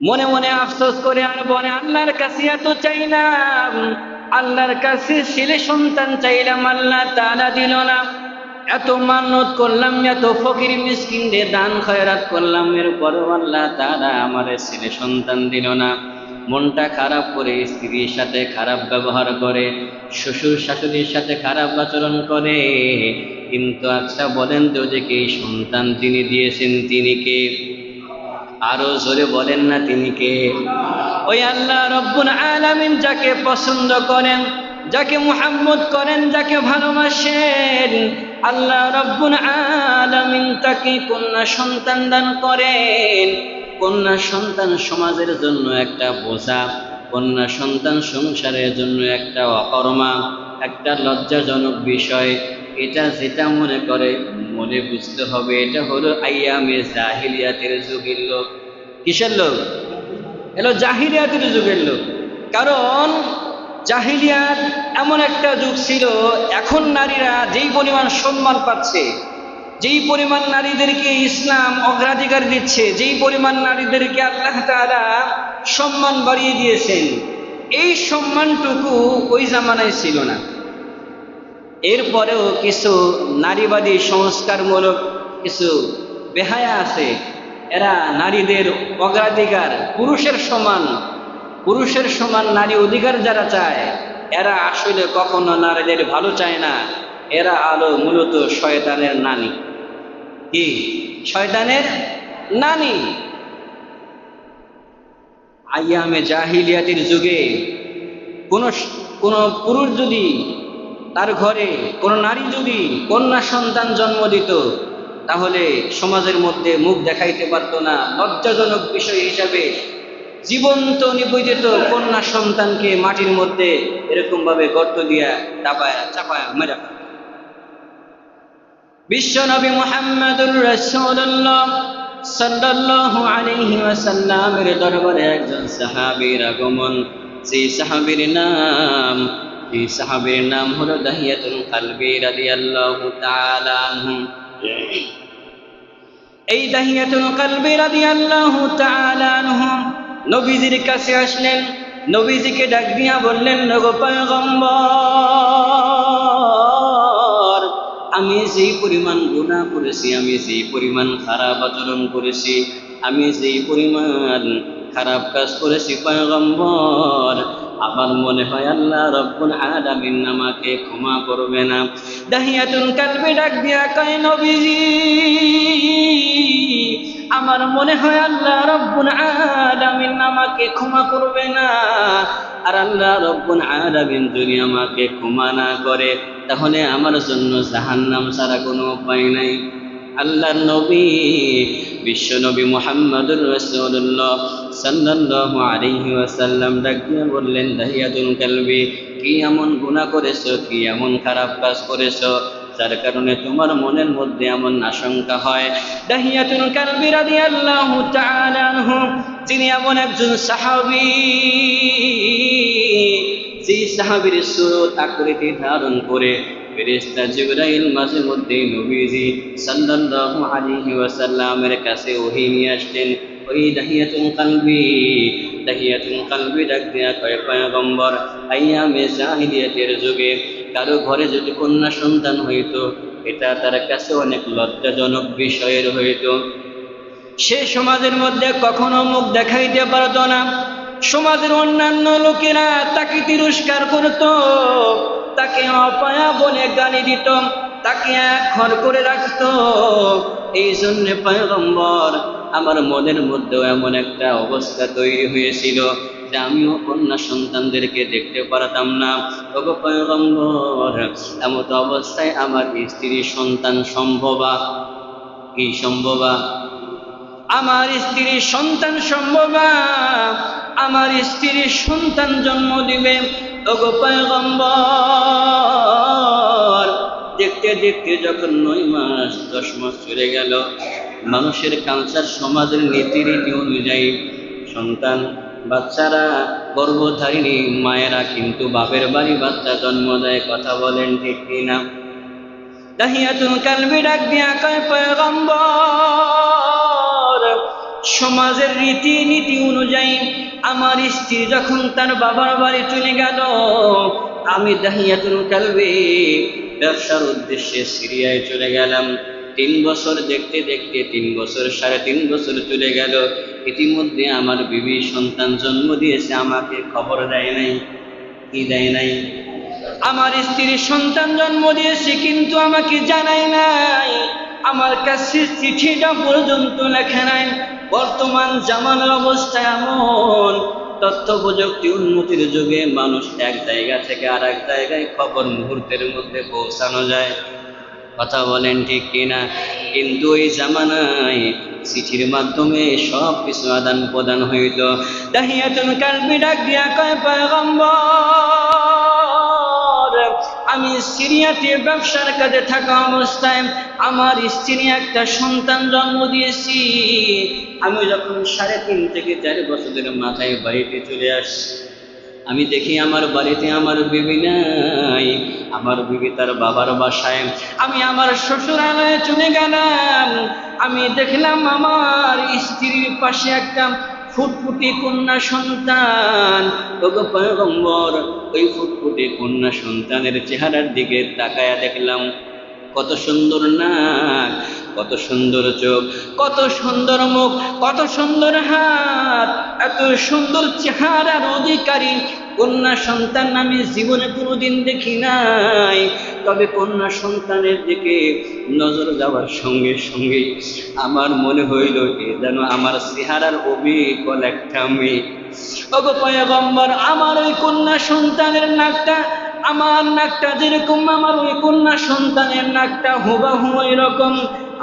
মনে মনে আফসোস করে আর বলে, আল্লাহর কাছে এত চাইলাম, আল্লাহর কাছে ছেলে সন্তান চাইলাম, আল্লাহ তাআলা দিল না। এত মান্নত করলাম, এত ফকির মিসকিনদের দান খয়রাত করলাম, এরপরও আল্লাহ তাআলা আমার ছেলে সন্তান দিল না। মনটা খারাপ করে স্ত্রীর সাথে খারাপ ব্যবহার করে, শ্বশুর শাশুড়ির সাথে খারাপ আচরণ করে। কিন্তু আচ্ছা বলেন তো, যে কে সন্তান তিনি দিয়েছেন, তিনি কে? আরো জোরে বলেন না, তিনি কে? ওই আল্লাহ রব্বুল আলামিন যাকে পছন্দ করেন, যাকে মুহাম্মদ করেন, যাকে ভালোবাসেন, আল্লাহ রব্বুল আলামিন তাকে কন্যা সন্তান দান করেন। কন্যা সন্তান সমাজের জন্য একটা বোঝা, কন্যা সন্তান সংসারের জন্য একটা অকর্মা, একটা লজ্জাজনক বিষয়। এটা যেটা মনে করে, মনে বুঝতে হবে এটা হলো আইয়ামে জাহিলিয়াতের যুগের লোক। কিসের লোক? এলো জাহিলিয়াতের যুগের লোক। কারণ জাহিলিয়াত এমন একটা যুগ ছিল, এখন নারীরা যেই পরিমাণ সম্মান পাচ্ছে, যেই পরিমাণ নারীদেরকে ইসলাম অগ্রাধিকার দিচ্ছে, যেই পরিমাণ নারীদেরকে আল্লাহ তাআলা সম্মান বাড়িয়ে দিয়েছেন, এই সম্মানটুকু ওই জামানায় ছিল না। এরপরেও কিছু নারীবাদী সংস্কারমূলক কিছু বেহায়া আছে, এরা নারীদের অগ্রাধিকার, পুরুষের সমান নারী অধিকার যারা চায়, এরা আসলে কখনো নারীদের ভালো চায় না। এরা মূলত শয়তানের নানি। কি? শয়তানের নানি। আইয়ামে জাহিলিয়াতের যুগে কোন কোন পুরুষ যদি, তার ঘরে কোন নারী যদি কন্যা সন্তান জন্ম দিত, তাহলে সমাজের মধ্যে মুখ দেখাইতে পারত না। লজ্জাজনক বিষয় হিসাবে জীবন্ত নিবেদিত কন্যা সন্তানকে মাটির মধ্যে এরকম ভাবে গর্ত দিয়া চাপায়া মেরা ফেলত। বিশ্ব নবী মুহাম্মদুর রাসূলুল্লাহ সাল্লাল্লাহু আলাইহি ওয়াসাল্লামের দরবারে একজন সাহাবীর আগমন। সেই সাহাবীর নাম হলো দাহিয়াতুল কালবি রাদিয়াল্লাহু তাআলা আনহু। এই দাহিয়াতুল কালবি রাদিয়াল্লাহু তাআলা আনহু নবীজির কাছে আসলেন, নবীজিকে ডাক দিয়া বললেন, ওগো পয়গম্বর, আমি যেই পরিমাণ গুনাহ করেছি, আমি যেই পরিমাণ খারাপ আচরণ করেছি, আমি যেই পরিমাণ খারাপ কাজ করেছি পয়গম্বর, আমার মনে হয় আল্লাহ রব্বুল আলামিন আমাকে ক্ষমা করবে না। দাহিয়াতুল কালবি ডাক দিয়া কয়, নবীজি, আমার মনে হয় আল্লাহ রব্বুল আলামিন আমাকে ক্ষমা করবে না। আর আল্লাহ রব্বুল আলামিন যদি আমাকে ক্ষমা না করে, তাহলে আমার জন্য জাহান্নাম ছাড়া কোনো উপায় নাই। আল্লাহর নবী, বিশ্ব নবী মুহাম্মদুর রাসূলুল্লাহ সাল্লাল্লাহু আলাইহি ওয়াসাল্লাম ডাক দিয়ে বললেন, দাহিয়াতুল কালবি, কি এমন গুনাহ করেছো, কি এমন খারাপ কাজ করেছো, যার কারণে তোমার মনের মধ্যে এমন আশঙ্কা হয়? দাহিয়াতুল কালবি রাদিয়াল্লাহু তাআলা আনহু, যিনি এমন একজন সাহাবী, যেই সাহাবীর সুরত আকৃতি ধারণ করে ফেরেশতা জিবরাইল মাঝে মধ্যে নবীজি সাল্লাল্লাহু আলাইহি ওয়াসাল্লামের কাছে ওহী নিয়ে আসতেন। ওই দাহিয়াতুল কালবি ডাক দেয়া কয়, পয়গম্বর, আইয়ামে জাহিলিয়াতের যুগে কারো ঘরে যদি কন্যা সন্তান হইতো, এটা তার কাছে অনেক লজ্জাজনক বিষয়ের হইতো। সে সমাজের মধ্যে কখনো মুখ দেখাইতে পারত না। সমাজের অন্যান্য লোকেরা তাকে তিরস্কার করত, তাকে অপয়া বলে গালি দিত, তাকে একঘর করে রাখত। এই জন্য পয়গম্বর, আমার মনের মধ্যেও এমন একটা অবস্থা তৈরি হয়েছিল যে আমিও কন্যা সন্তানদেরকে দেখতে পারতাম না। ওগো পয়গম্বর, এমত অবস্থায় আমার স্ত্রী সন্তান সম্ভবা? কি সম্ভবা? আমার স্ত্রীর সন্তান সম্ভবা, আমার স্ত্রীর সন্তান জন্ম দিবে। ওগো পয়গম্বর, দেখতে দেখতে যখন 9 মাস 10 মাস চলে গেল, মানুষের কালচার, সমাজের নীতিরীতি অনুযায়ী সন্তান, বাচ্চারা, গর্ভধারিণী মায়েরা কিন্তু বাপের বাড়ি বাচ্চা জন্ম দেয়। কথা বলেন ঠিক কিনা? দাহিয়াতুল কালবি ডাক দিয়া কয়, পয়গম্বর, সমাজের রীতিনীতি অনুযায়ী আমার স্ত্রী যখন তার বাবার বাড়ি চলে গেল, আমি দাহিয়াতুল কালবি ব্যবসার উদ্দেশ্যে সিরিয়ায় চলে গেলাম। 3 বছর দেখতে দেখতে 3 বছর 3.5 বছর চলে গেল। ইতিমধ্যে আমার বিবি সন্তান জন্ম দিয়েছে, আমাকে খবর দেয় নাই। কি দেয় নাই? আমার স্ত্রী সন্তান জন্ম দিয়েছে কিন্তু আমাকে জানায় নাই, আমার কাছে চিঠিটা পর্যন্ত লেখা নাই। বর্তমান জামানার অবস্থা এমন, তথ্য প্রযুক্তি উন্নতির যুগে মানুষ এক জায়গা থেকে আর এক জায়গায় খবর মুহূর্তের মধ্যে পৌঁছানো যায়। কথা বলেন ঠিক কিনা? কিন্তু ওই জামানায় চিঠির মাধ্যমে সব কিছু আদান প্রদান হইত। দাহিয়াতুল কালবি ডাক দিয়া কয়, পয়গম্বর, আমি সিরিয়াতে ব্যবসার কাজে থাকা অবস্থায় আমার স্ত্রী একটা সন্তান জন্ম দিয়েছি। আমি যখন 3.5 থেকে 4 বছরের মাথায় বাড়িতে চলে আসছি, আমি দেখি আমার বাড়িতে আমার বিবি নাই, আমার বিবি তার বাবার বাসায়। আমি আমার শ্বশুরালয়ে চলে গেলাম, আমি দেখলাম আমার স্ত্রীর পাশে একটা ফুটফুটি কন্যা সন্তান। ওগো পয়গম্বর, ওই ফুটফুটি কন্যা সন্তানের চেহারার দিকে তাকায়া দেখলাম কত সুন্দর নাক, কত সুন্দর চোখ, কত সুন্দর মুখ, কত সুন্দর হাত। এত সুন্দর চেহারার অধিকারী কন্যা সন্তান আমি জীবনে কোনোদিন দেখি নাই। তবে কন্যা সন্তানের দিকে নজর যাওয়ার সঙ্গে সঙ্গে আমার মনে হইল এ যেন আমার চেহারার অবিকল একটা মেয়ে। ওগো পয়গম্বর, আমার ওই কন্যা সন্তানের নাকটা, আমার নাকটা যেরকম আমার ওই কন্যা সন্তানের নাকটা হুবাহু এরকম,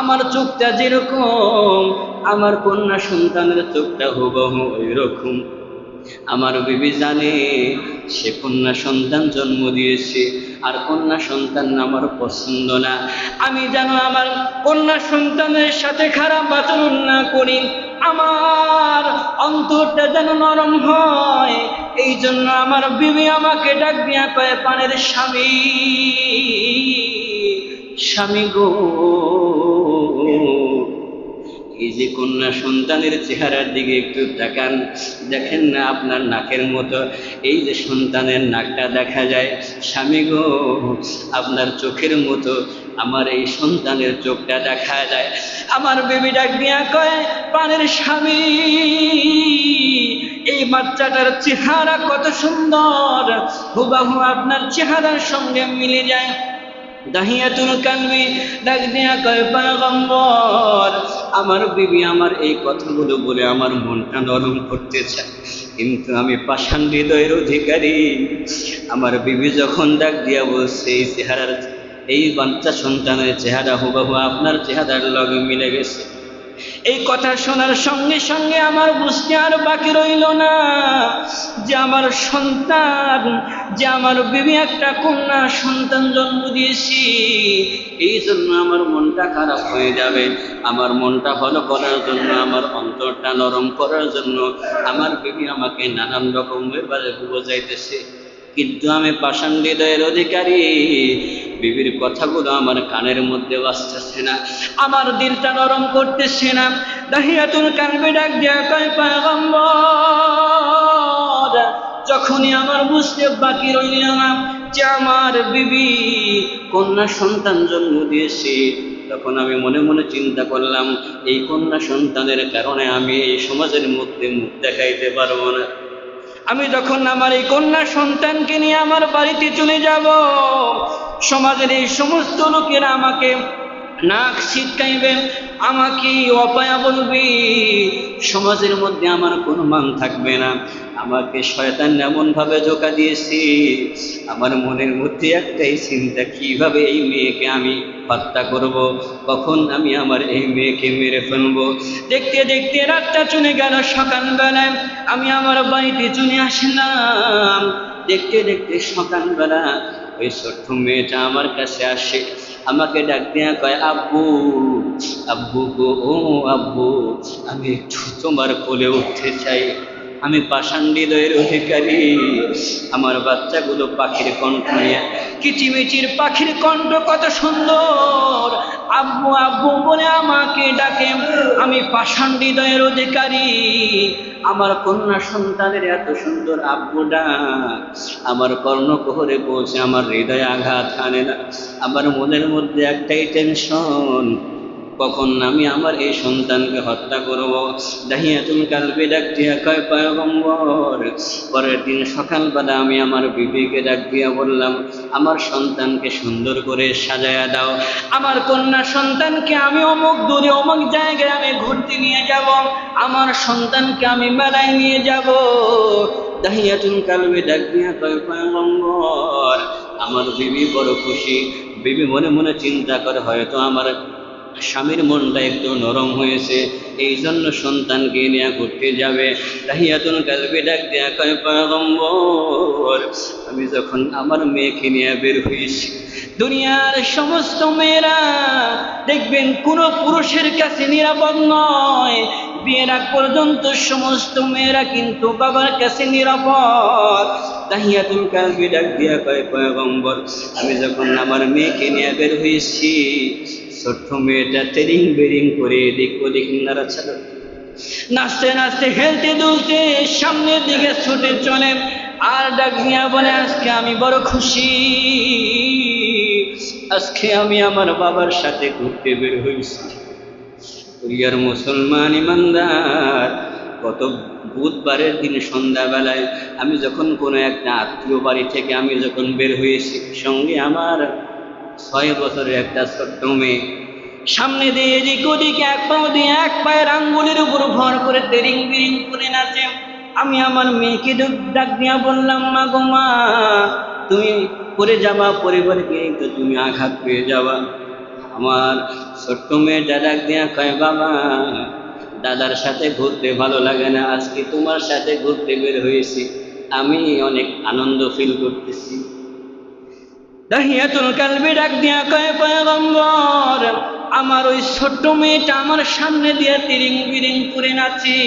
আমার চোখটা যেরকম আমার কন্যা সন্তানের চোখটা হুবাহু ওইরকম। আমার বিবি জানে সে কন্যা সন্তান জন্ম দিয়েছে, আর কন্যা সন্তান আমার পছন্দ না। আমি যেন আমার কন্যা সন্তানের সাথে খারাপ আচরণ না করি, আমার অন্তরটা যেন নরম হয়। এই জন্য আমার বিবি আমাকে ডাক দিয়া কয়, পানের স্বামী, স্বামী গো, এই যে কন্যা সন্তানের চেহারার দিকে একটু তাকান, দেখেন না আপনার নাকের মতো এই যে সন্তানের নাকটা দেখা যায়। স্বামী গো, আপনার চোখের মতো আমার এই সন্তানের চোখটা দেখা যায়। আমার বেবি ডাক দিয়া কয়, প্রাণের স্বামী, এই বাচ্চাটার চেহারা কত সুন্দর, হুবাহু আপনার চেহারার সঙ্গে মিলে যায়। দাহিয়াতুল কালবি ডাক দিয়া কয়, পয়গম্বর, আমার বিবি আমার এই কথাগুলো বলে আমার মনটা নরম করতে চায়, কিন্তু আমি পাষাণ হৃদয়ের অধিকারী। আমার বিবি যখন ডাক দিয়া বলছে এই চেহারার, এই বাচ্চা সন্তানের চেহারা হুবাহু আপনার চেহারার লগে মিলে গেছে, এই কথা শোনার সঙ্গে সঙ্গে আমার বুঝতে আর বাকি রইল না যে আমার সন্তান, যে আমার বিবি একটা কন্যা সন্তান জন্ম দিয়েছি। এই জন্য আমার মনটা খারাপ হয়ে যাবে। আমার মনটা ভালো করার জন্য, আমার অন্তরটা নরম করার জন্য আমার বিবি আমাকে নানান রকমের ভাবে বোঝাইতেছে, কিন্তু আমি পাষাণ হৃদয়ের অধিকারী। বিবির কথাগুলো আমার কানের মধ্যে বাজতেছে না, আমার দিলটা নরম করতেছে না। দাহিয়াতুল কালবি ডাক দিয়া কয়, পয়গম্বর, যখনই আমার বুঝতে বাকি রইল না যে আমার বিবি কন্যা সন্তান জন্ম দিয়েছে, তখন আমি মনে মনে চিন্তা করলাম এই কন্যা সন্তানের কারণে আমি এই সমাজের মধ্যে মুখ দেখাইতে পারবো না। আমি যখন আমার এই কন্যা সন্তানকে নিয়ে আমার বাড়িতে চলে যাব, সমাজের এই সমস্ত লোকেরা আমাকে নাক ছিটকাইবে, আমাকে অপয়া বলবে, সমাজের মধ্যে আমার কোনো মান থাকবে না। আমাকে শয়তান এমন ভাবে ধোঁকা দিয়েছি, আমার মনের মধ্যে একটাই চিন্তা, কিভাবে এই মেয়েকে আমি হত্যা করব, কখন আমি আমার এই মেয়েকে মেরে ফেলবো। দেখতে দেখতে রাতটা চলে গেল, সকালবেলায় আমি আমার বাড়িতে চলে আসলাম। দেখতে দেখতে সকালবেলা ওই ছোট্ট মেয়েটা আমার কাছে আসে, আমাকে ডাক দিয়া কয়, আব্বু, আব্বু গো, ও আব্বু, আমি একটু তোমার কোলে উঠতে চাই। আমি পাষাণ হৃদয়ের অধিকারী। আমার বাচ্চাগুলো পাখির কণ্ঠ নিয়ে, কিচিমিচির পাখির কণ্ঠ কত সুন্দর, আব্বু আব্বু বলে আমাকে ডাকে। আমি পাষাণ হৃদয়ের অধিকারী, আমার কন্যা সন্তানের এত সুন্দর আব্বু ডাক আমার কর্ণকুহরে পৌঁছে আমার হৃদয়ে আঘাত হানে না। আমার মনের মধ্যে একটাই টেনশন, কখন আমি আমার এই সন্তানকে হত্যা করব। দাহিয়াতুল কালবি ডাক দিয়া কয়, পয়গম্বর, পরের দিন সকালবেলা আমি আমার বিবিকে ডাক দিয়া বললাম, আমার সন্তানকে সুন্দর করে সাজায়া দাও, আমার কন্যা সন্তানকে আমি অমুক দূরে অমুক জায়গায় আমি ঘুরতে নিয়ে যাব, আমার সন্তানকে আমি মেলায় নিয়ে যাব। দাহিয়াতুল কালবি ডাক দিয়া কয়, পয়গম্বর, আমার বিবি বড় খুশি। বিবি মনে মনে চিন্তা করে, হয়তো আমার স্বামীর মনটা একটু নরম হয়েছে, এই জন্য সন্তানকে নিয়ে ঘুরতে যাবে। দাহিয়াতুল কালবি ডাক দিয়া কয়, পয়গম্বর, আমি যখন আমার মেয়েকে নিয়ে বের হয়েছি, দুনিয়ার সমস্ত মেয়েরা দেখবেন কোনো পুরুষের কাছে নিরাপদ নয়, বিয়ের আগ পর্যন্ত সমস্ত মেয়েরা কিন্তু বাবার কাছে নিরাপদ। দাহিয়াতুল কালবি ডাক দিয়া কয়, পয়গম্বর, আমি যখন আমার মেয়েকে নিয়ে বের হয়েছি, ছোট্ট মেয়েটা তেরিং বেরিং করে এদিক ওদিক নাড়াচাড়া, নাচতে নাচতে হেলতে দুলতে সামনের দিকে ছুটে চলে, আর ডাক দিয়া বলে, আজকে আমি বড় খুশি, আজকে আমি আমার বাবার সাথে ঘুরতে বের হয়েছি। প্রিয় মুসলমান ইমানদার, গত বুধবারের দিন সন্ধ্যাবেলায় আমি যখন কোনো একটা আত্মীয় বাড়ি থেকে আমি যখন বের হয়েছি, সঙ্গে আমার 6 বছরের একটা ছোট্ট মেয়ে, সামনে দিয়ে এদিক ওদিকে এক পাও দিয়ে এক পায়ের আঙ্গুলের উপর ভর করে তেরিং বিরিং করে নাচে। আমি আমার মেয়েকে ডাক দিয়া বললাম, মা গো মা, তুমি পড়ে যাবা, পরিবারকে তো তুমি আঘাত পেয়ে যাবা। আমার ছোট্ট মেয়েটা ডাক দিয়া কয়, বাবা, দাদার সাথে ঘুরতে ভালো লাগে না, আজকে তোমার সাথে ঘুরতে বের হয়েছি, আমি অনেক আনন্দ ফিল করতেছি। দাহিয়াতুল কালবি ডাক দিয়া কয়, পয়গম্বর, আমার ওই ছোট্ট মেয়েটা আমার সামনে দিয়ে তিরিং বিরিং করে নাচি,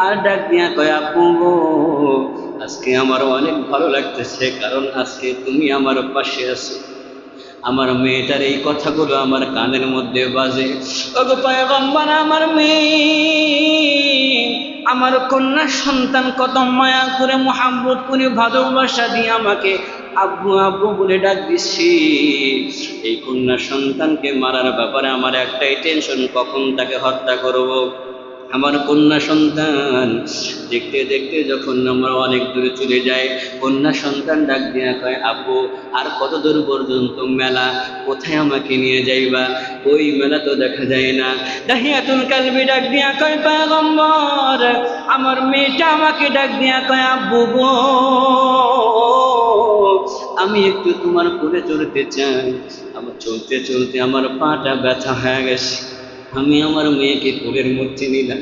আর ডাক দিয়া কয়, আব্বু গো, আজকে আমার অনেক ভালো লাগতেছে, কারণ আজকে তুমি আমার পাশে আছো। আমার মেয়েটার এই কথাগুলো আমার কানের মধ্যে বাজে। ওগো পয়গম্বর, আমার মেয়ে, আমার কন্যা সন্তান কত মায়া করে মোহাম্মত করে ভালোবাসা দিয়ে আমাকে আব্বু আব্বু বলে ডাক দিচ্ছি। এই কন্যা সন্তানকে মারার ব্যাপারে আমার একটাই টেনশন, কখন তাকে হত্যা করব। আমার কন্যা সন্তান দেখতে দেখতে যখন আমরা অনেক দূরে চলে যাই, কন্যা সন্তান ডাক দিয়া কয়, আব্বু, আর কত দূর পর্যন্ত মেলা, কোথায় আমাকে নিয়ে যাইবা? ওই মেলা তো দেখা যায় না। দাহিয়াতুল কালবি ডাক দিয়া কয়, পয়গম্বর, আমার মেয়েটা আমাকে ডাক দিয়া কয়, আব্বু গো, আমি একটু তোমার কোলে চলতে চাই। আমার চলতে চলতে আমার পাটা ব্যথা হয়ে গেছে। আমি আমার মেয়েকে কোলের মধ্যে নিলাম।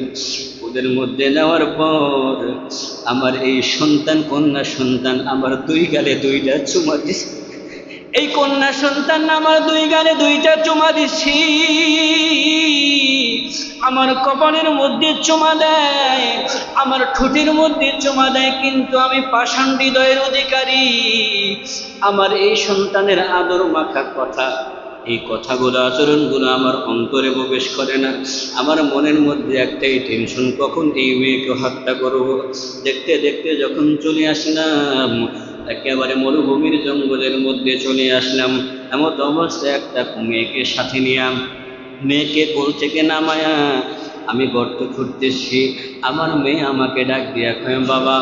কোলের মধ্যে নেওয়ার পর আমার এই সন্তান, কন্যা সন্তান, আমার 2 গালে 2টা চুমা দিছে। এই কন্যা সন্তান আমার 2 গালে 2টা চুমা দিছি। আমার কপালের মধ্যে চুমা দেয়, আমার ঠোঁটের মধ্যে চুমা দেয়, কিন্তু আমি পাষাণ হৃদয়ের অধিকারী। আমার এই সন্তানের আদর মাখা কথা, এই কথাগুলো, আচরণগুলো আমার অন্তরে প্রবেশ করে না। আমার মনের মধ্যে একটাই টেনশন, কখন এই মেয়েকে হত্যা করব। দেখতে দেখতে যখন চলে আসলাম একেবারে মরুভূমির জঙ্গলের মধ্যে চলে আসলাম, এমন অবস্থায় একটা মেয়েকে সাথে নিলাম। মেয়েকে কোল থেকে নামায়া আমি গর্ত খুঁড়তেছি। আমার মেয়ে আমাকে ডাক দিয়া কয়, বাবা,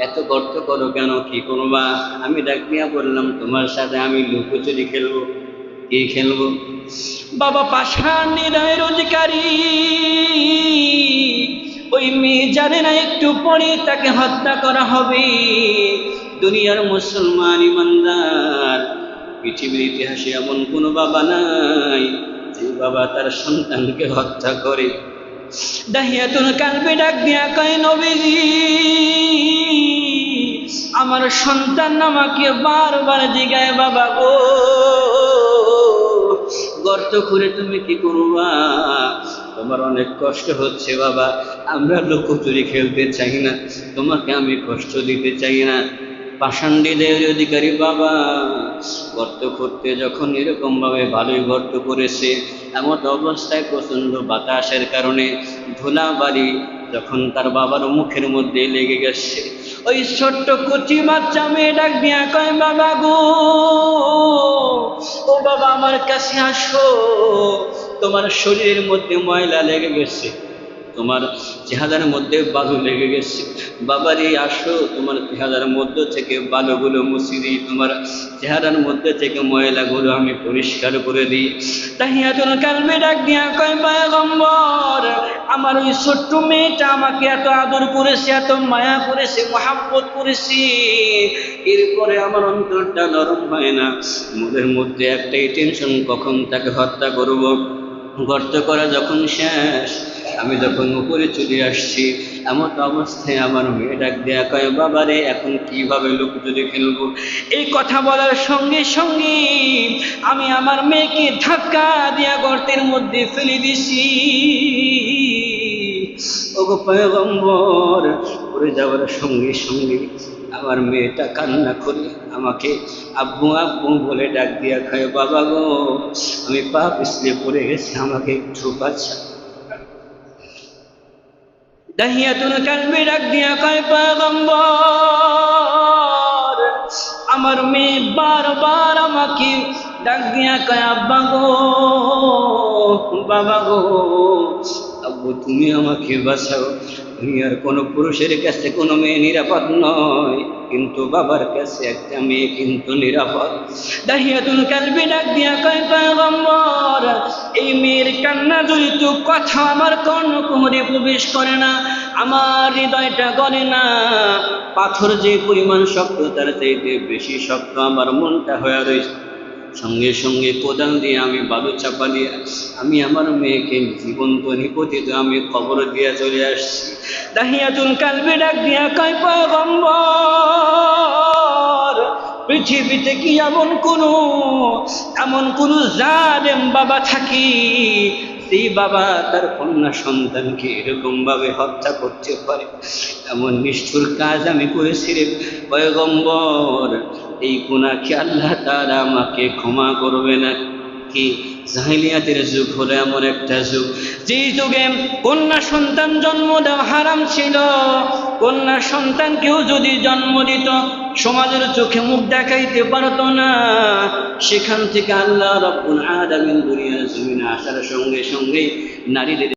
এত গর্ত করো কেন, কি করবা? আমি ডাক দিয়া বললাম, তোমার সাথে আমি লুকোচুরি খেলবো। কি খেলবো? বাবা, পাষাণ হৃদয়ের অধিকারী। ওই মেয়ে জানে না একটু পরে তাকে হত্যা করা হবে। দুনিয়ার মুসলমান ইমানদার, পৃথিবীর ইতিহাসে এমন কোনো বাবা নাই যে বাবা তার সন্তানকে হত্যা করে। দাহিয়াতুল কালবি ডাক দিয়া কয়, নবীজি, আমার সন্তান আমাকে বারবার জিগায়, বাবা গো, গর্ত করে তুমি কি করবা? তোমার অনেক কষ্ট হচ্ছে বাবা, আমরা লুকোচুরি খেলতে চাই না, তোমাকে আমি কষ্ট দিতে চাই না। পাষাণ্ডীদের অধিকারী বাবা গর্ত করতে যখন এরকম ভাবে ভালোই গর্ত করেছে, এমন অবস্থায় প্রচন্ড বাতাসের কারণে ধুলাবালি যখন তার বাবার মুখের মধ্যে লেগে গেছে, ওই ছোট্ট কচি বাচ্চা মেয়ে ডাক দিয়া কয়, বাবা গো, ও বাবা আমার কাছে আসো, তোমার শরীরের মধ্যে ময়লা লেগে গেছে, তোমার চেহারার মধ্যে বালু লেগে গেছে, বাবারে আসো, তোমার চেহারার মধ্যে থেকে বালুগুলো মুছি দিই, তোমার চেহারার মধ্যে থেকে ময়লাগুলো আমি পরিষ্কার করে দিই। তাহিয়াতুল কালবে ডাক দিয়া কয়, পয়গম্বর, আমার ওই ছোট্ট মেয়েটা আমাকে এত আদর করেছে, এত মায়া করেছে, মহাব্বত করেছে, এরপরে আমার অন্তরটা নরম হয় না, মনের মধ্যে একটাই টেনশন, কখন তাকে হত্যা করব। গর্ত করা যখন শেষ, আমি যখন উপরে চলে আসছি, এমন অবস্থায় আমার মেয়ে ডাক দেয়া কয়, বাবারে এখন কিভাবে লোক যদি ফেলবো। এই কথা বলার সঙ্গে সঙ্গে আমি আমার মেয়েকে ধাক্কা দিয়া গর্তের মধ্যে ফেলে দিছি। ওগো পয়গম্বর, পড়ে যাওয়ার সঙ্গে সঙ্গে আমার মেয়েটা কান্না করে আমাকে আব্বু আব্বু বলে ডাক দিয়া কয়, বাবা গো, আমি পা পিছলে পড়ে গেছি, আমাকে একটু বাঁচা। দাহিয়াতুল কালবে ডাক দিয়া কয়, পয়গম্বর, আমার মেয়ে বারবার আমাকে ডাক দিয়া কয়, আব্বা গো, বাবা গো, আব্বু তুমি আমাকে বাঁচাও। দুনিয়ার কোনো পুরুষের কাছে কোনো মেয়ে নিরাপদ নয়, কিন্তু বাবার কাছে একটা মেয়ে কিন্তু নিরাপদ। দাহিয়াতুল কালবে ডাক দিয়া কয়, পয়গম্বর, এই মেয়ের কান্না জড়িত কথা আমার কর্ণকুহরে প্রবেশ করে না, আমার হৃদয়টা গলে না, পাথর যে পরিমাণ শক্ত তার চাইতে বেশি শক্ত আমার মনটা হয়ে রয়েছে। সঙ্গে সঙ্গে কোদাল দিয়ে আমি বালু চাপা দিয়ে আমি আমার মেয়েকে জীবন্ত নিপতিত আমি কবর দিয়ে চলে আসছি। দাহিয়াতুল কালবে ডাক দিয়া কয়, পয়গম্বর, পৃথিবীতে কি এমন কোন জালেম বাবা থাকি, সেই বাবা তার কন্যা সন্তানকে এরকম ভাবে হত্যা করতে পারে? এমন নিষ্ঠুর কাজ আমি করেছি রে পয়গম্বর, এই গুনাহ কি আল্লাহ তাআলা আমাকে ক্ষমা করবে না? কি জাহিলিয়াতের যুগ হলো এমন একটা যুগ, যেই যুগে কন্যা সন্তান জন্ম দেওয়া হারাম ছিল। কন্যা সন্তান কেউ যদি জন্ম দিত, সমাজের চোখে মুখ দেখাইতে পারত না। সেখান থেকে আল্লাহ রাব্বুল আলামিন দুনিয়ার জমিনে আসার সঙ্গে সঙ্গে নারীদের